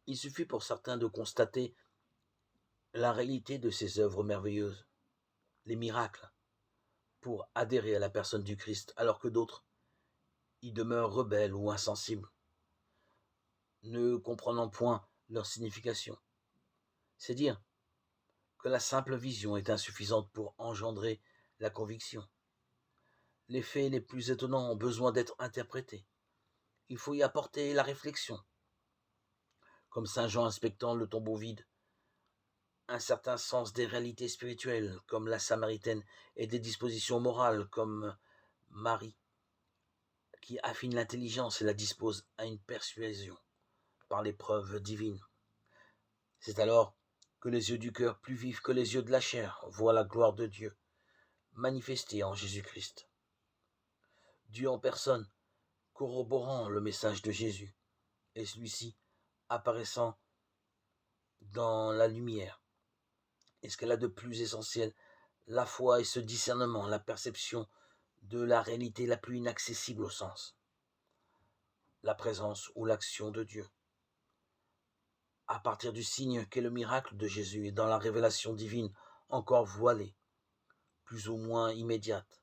Il suffit pour certains de constater la réalité de ces œuvres merveilleuses, les miracles, pour adhérer à la personne du Christ, alors que d'autres y demeurent rebelles ou insensibles, ne comprenant point leur signification. C'est dire que la simple vision est insuffisante pour engendrer la conviction. Les faits les plus étonnants ont besoin d'être interprétés. Il faut y apporter la réflexion, comme saint Jean inspectant le tombeau vide, un certain sens des réalités spirituelles, comme la Samaritaine, et des dispositions morales, comme Marie, qui affine l'intelligence et la dispose à une persuasion par les preuves divines. C'est alors que les yeux du cœur, plus vifs que les yeux de la chair, voient la gloire de Dieu, manifestée en Jésus-Christ. Dieu en personne, corroborant le message de Jésus, et celui-ci apparaissant dans la lumière. Et ce qu'elle a de plus essentiel, la foi et ce discernement, la perception de la réalité la plus inaccessible au sens, la présence ou l'action de Dieu. À partir du signe qu'est le miracle de Jésus et dans la révélation divine encore voilée, plus ou moins immédiate,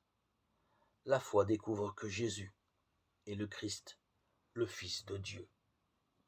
la foi découvre que Jésus est le Christ, le Fils de Dieu.